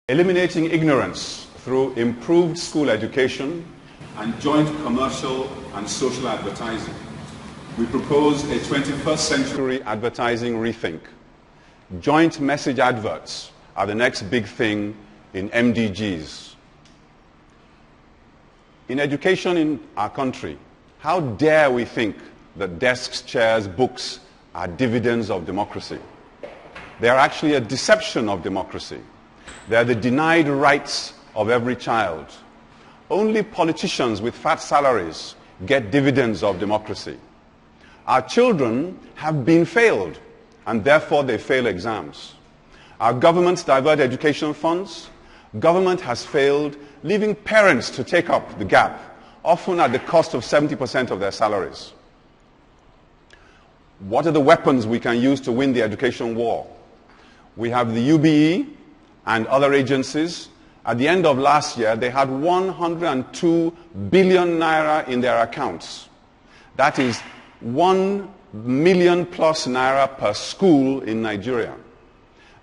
Eliminating ignorance through improved school education and joint commercial and social advertising. We propose a 21st century advertising rethink. Joint message adverts are the next big thing in MDGs. In education in our country, how dare we think that desks, chairs, books are dividends of democracy? They are actually a deception of democracy. They are the denied rights of every child. Only politicians with fat salaries get dividends of democracy. Our children have been failed, and therefore they fail exams. Our governments divert education funds. Government has failed, leaving parents to take up the gap, often at the cost of 70% of their salaries. What are the weapons we can use to win the education war? We have the UBE and other agencies. At the end of last year, they had 102 billion naira in their accounts. That is 1 million plus naira per school in Nigeria.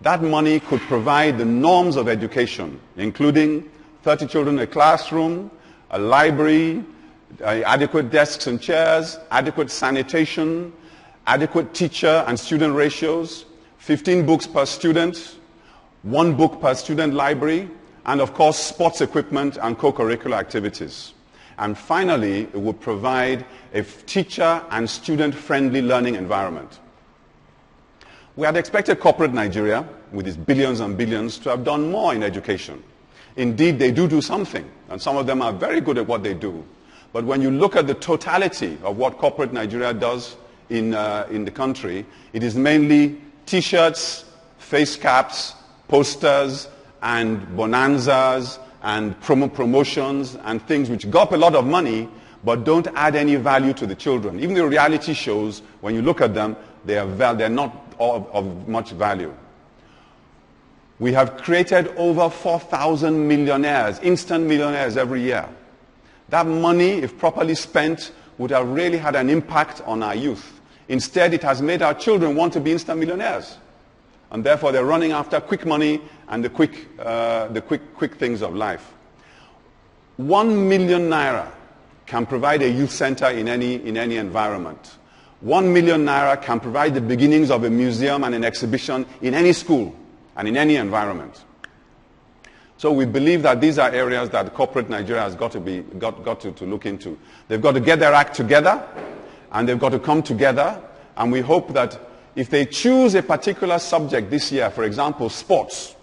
That money could provide the norms of education, including 30 children in a classroom, a library, adequate desks and chairs, adequate sanitation, adequate teacher and student ratios, 15 books per student, 1 book per student library, and of course sports equipment and co-curricular activities. And finally, it would provide a teacher and student-friendly learning environment. We had expected corporate Nigeria, with its billions and billions, to have done more in education. Indeed, they do something, and some of them are very good at what they do. But when you look at the totality of what corporate Nigeria does in the country, it is mainly T-shirts, face caps, posters, and bonanzas, and promotions, and things which go up a lot of money, but don't add any value to the children. Even the reality shows, when you look at them, they're not of much value. We have created over 4,000 millionaires, instant millionaires every year. That money, if properly spent, would have really had an impact on our youth. Instead, it has made our children want to be instant millionaires. And therefore, they're running after quick money and the quick things of life. 1 million naira can provide a youth center in any environment. 1 million naira can provide the beginnings of a museum and an exhibition in any school and in any environment. So we believe that these are areas that corporate Nigeria has got to look into. They've got to get their act together, and they've got to come together, and we hope that if they choose a particular subject this year, for example, sports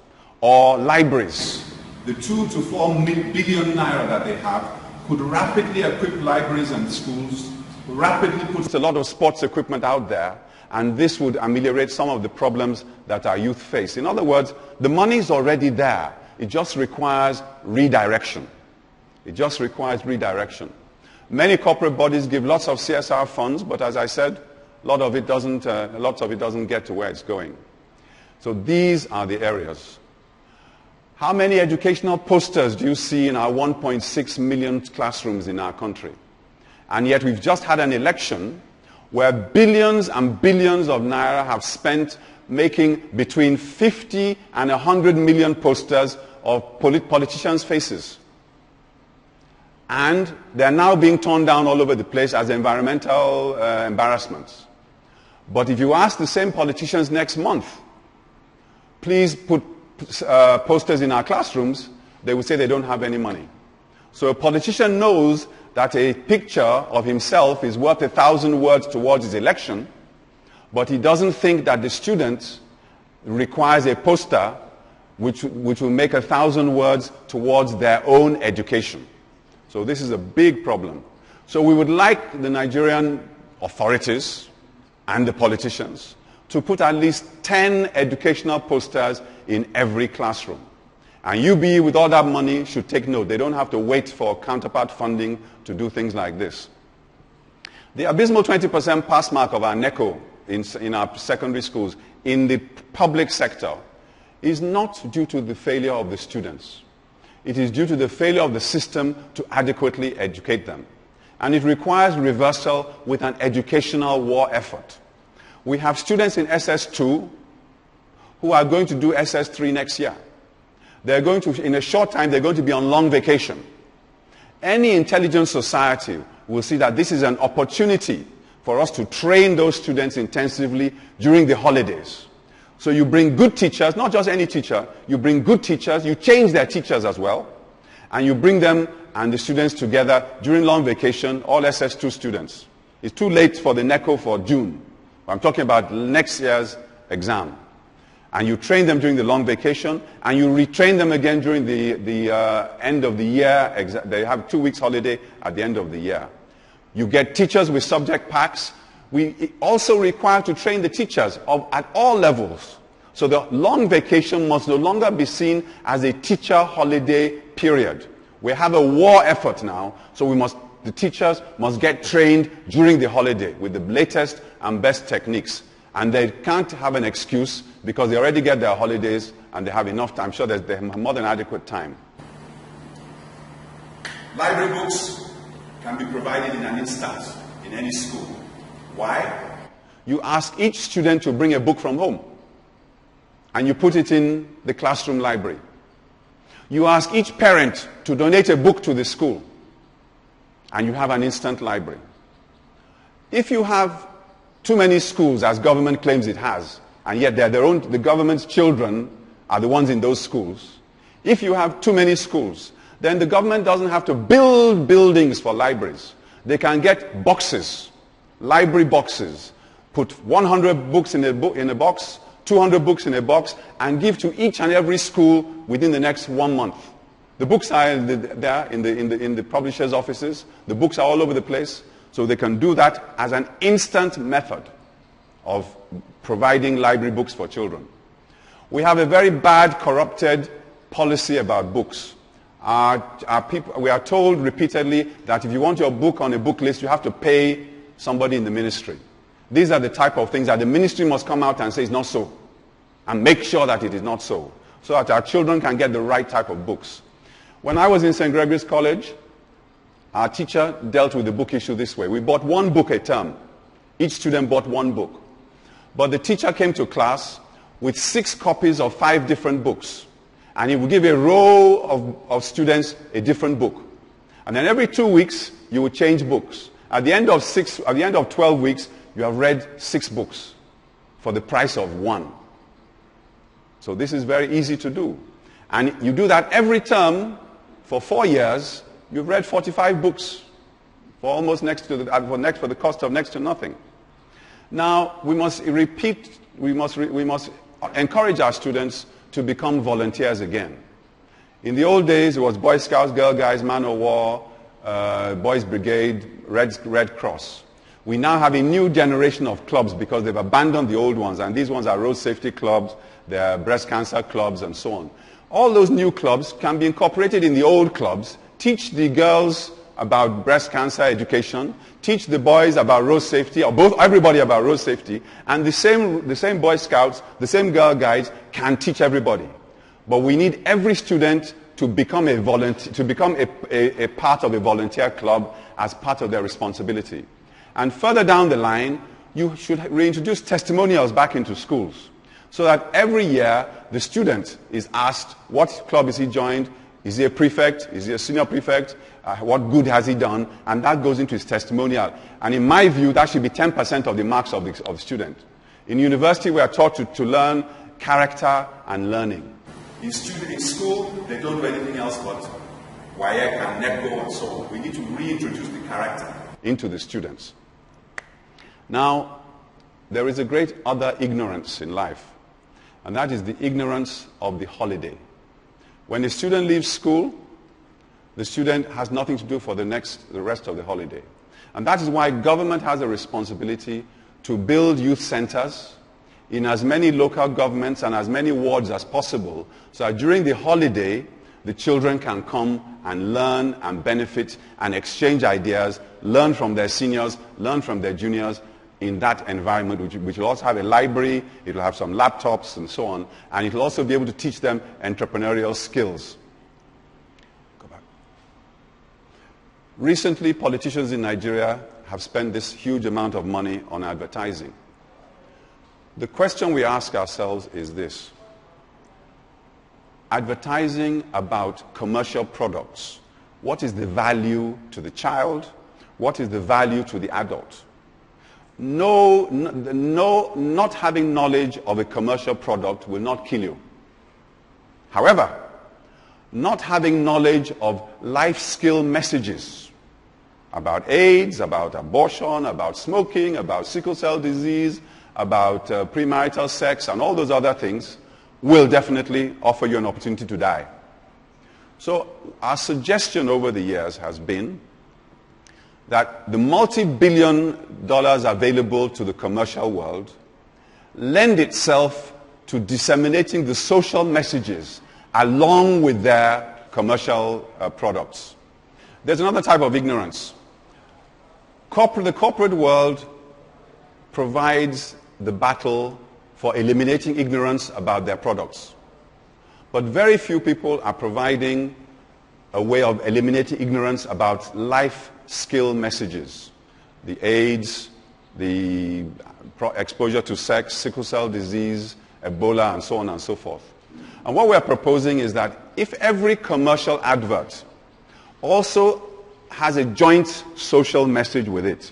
or libraries, the 2 to 4 billion naira that they have could rapidly equip libraries and schools, rapidly put a lot of sports equipment out there, and this would ameliorate some of the problems that our youth face. In other words, the money is already there. It just requires redirection. It just requires redirection. Many corporate bodies give lots of CSR funds, but as I said, lots of it doesn't get to where it's going. So these are the areas. How many educational posters do you see in our 1.6 million classrooms in our country? And yet we've just had an election where billions and billions of naira have spent making between 50 and 100 million posters of politicians' faces. And they're now being torn down all over the place as environmental embarrassments. But if you ask the same politicians next month, please put posters in our classrooms, they will say they don't have any money. So a politician knows that a picture of himself is worth 1,000 words towards his election, but he doesn't think that the student requires a poster which will make 1,000 words towards their own education. So this is a big problem. So we would like the Nigerian authorities and the politicians to put at least 10 educational posters in every classroom. And UBE, with all that money, should take note. They don't have to wait for counterpart funding to do things like this. The abysmal 20% pass mark of our NECO in our secondary schools in the public sector is not due to the failure of the students. It is due to the failure of the system to adequately educate them. And it requires reversal with an educational war effort. We have students in SS2 who are going to do SS3 next year. They're going to, in a short time, they're going to be on long vacation. Any intelligent society will see that this is an opportunity for us to train those students intensively during the holidays. So you bring good teachers, not just any teacher, you bring good teachers, you change their teachers as well, and you bring them and the students together during long vacation, all SS2 students. It's too late for the NECO for June. I'm talking about next year's exam. And you train them during the long vacation, and you retrain them again during the end of the year. They have 2 weeks holiday at the end of the year. You get teachers with subject packs. We also require to train the teachers at all levels. So the long vacation must no longer be seen as a teacher holiday period. We have a war effort now, so the teachers must get trained during the holiday with the latest and best techniques. And they can't have an excuse because they already get their holidays and they have enough time. I'm sure they have more than adequate time. Library books can be provided in an instant in any school. Why? You ask each student to bring a book from home and you put it in the classroom library. You ask each parent to donate a book to the school and you have an instant library. If you have too many schools, as government claims it has, and yet the government's children are the ones in those schools. If you have too many schools, then the government doesn't have to build buildings for libraries. They can get boxes, library boxes, put 100 books in a box, 200 books in a box, and give to each and every school within the next 1 month. The books are there in the publishers' offices. The books are all over the place. So they can do that as an instant method of providing library books for children. We have a very bad, corrupted policy about books. We are told repeatedly that if you want your book on a book list, you have to pay somebody in the ministry. These are the type of things that the ministry must come out and say it's not so, and make sure that it is not so that our children can get the right type of books. When I was in St. Gregory's College, our teacher dealt with the book issue this way. We bought 1 book a term. Each student bought 1 book. But the teacher came to class with 6 copies of 5 different books. And he would give a row of students a different book. And then every 2 weeks, you would change books. At the end of 12 weeks, you have read 6 books for the price of 1. So this is very easy to do. And you do that every term for 4 years. You've read 45 books for almost for the cost of next to nothing. Now, we must encourage our students to become volunteers again. In the old days, it was Boy Scouts, Girl Guides, Man o' War, Boys Brigade, Red Cross. We now have a new generation of clubs because they've abandoned the old ones, and these ones are road safety clubs, they're breast cancer clubs, and so on. All those new clubs can be incorporated in the old clubs. Teach the girls about breast cancer education, teach the boys about road safety, or everybody about road safety, and the same Boy Scouts, the same Girl Guides can teach everybody. But we need every student to become a part of a volunteer club as part of their responsibility. And further down the line, you should reintroduce testimonials back into schools so that every year the student is asked what club is he joined. Is he a prefect? Is he a senior prefect? What good has he done? And that goes into his testimonial. And in my view, that should be 10% of the marks of the student. In university, we are taught to learn character and learning. In school, they don't do anything else but WAEC and NECO and so on. We need to reintroduce the character into the students. Now, there is a great other ignorance in life, and that is the ignorance of the holiday. When a student leaves school, the student has nothing to do for the rest of the holiday. And that is why government has a responsibility to build youth centers in as many local governments and as many wards as possible, so that during the holiday, the children can come and learn and benefit and exchange ideas, learn from their seniors, learn from their juniors in that environment, which will also have a library, it will have some laptops and so on, and it will also be able to teach them entrepreneurial skills. Go back. Recently, politicians in Nigeria have spent this huge amount of money on advertising. The question we ask ourselves is this: advertising about commercial products. What is the value to the child? What is the value to the adult? Not having knowledge of a commercial product will not kill you. However, not having knowledge of life skill messages about AIDS, about abortion, about smoking, about sickle cell disease, about premarital sex, and all those other things will definitely offer you an opportunity to die. So our suggestion over the years has been that the multi-billion dollars available to the commercial world lend itself to disseminating the social messages along with their commercial products. There's another type of ignorance. The corporate world provides the battle for eliminating ignorance about their products. But very few people are providing a way of eliminating ignorance about life skill messages. The AIDS, the exposure to sex, sickle cell disease, Ebola, and so on and so forth. And what we're proposing is that if every commercial advert also has a joint social message with it,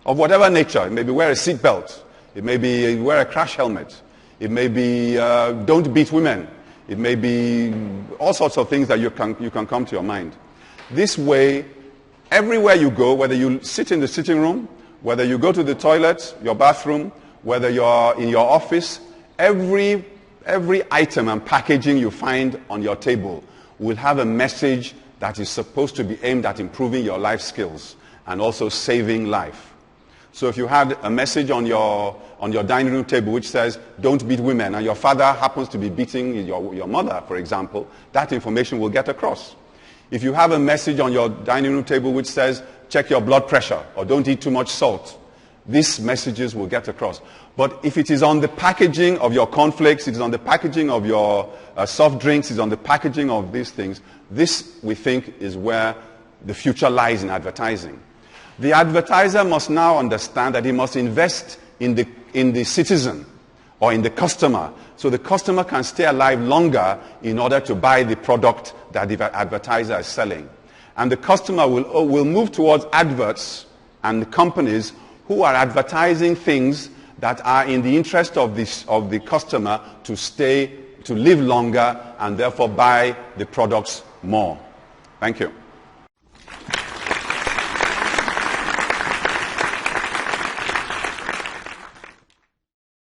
of whatever nature, it may be wear a seatbelt, it may be wear a crash helmet, it may be don't beat women, it may be all sorts of things that you can come to your mind. This way, everywhere you go, whether you sit in the sitting room, whether you go to the toilet, your bathroom, whether you're in your office, every item and packaging you find on your table will have a message that is supposed to be aimed at improving your life skills and also saving life. So if you had a message on your dining room table which says, don't beat women, and your father happens to be beating your mother, for example, that information will get across. If you have a message on your dining room table which says, check your blood pressure, or don't eat too much salt, these messages will get across. But if it is on the packaging of your cornflakes, it is on the packaging of your soft drinks, it is on the packaging of these things, this, we think, is where the future lies in advertising. The advertiser must now understand that he must invest in the citizen or in the customer, so the customer can stay alive longer in order to buy the product that the advertiser is selling. And the customer will move towards adverts and companies who are advertising things that are in the interest of the customer to live longer and therefore buy the products more. Thank you.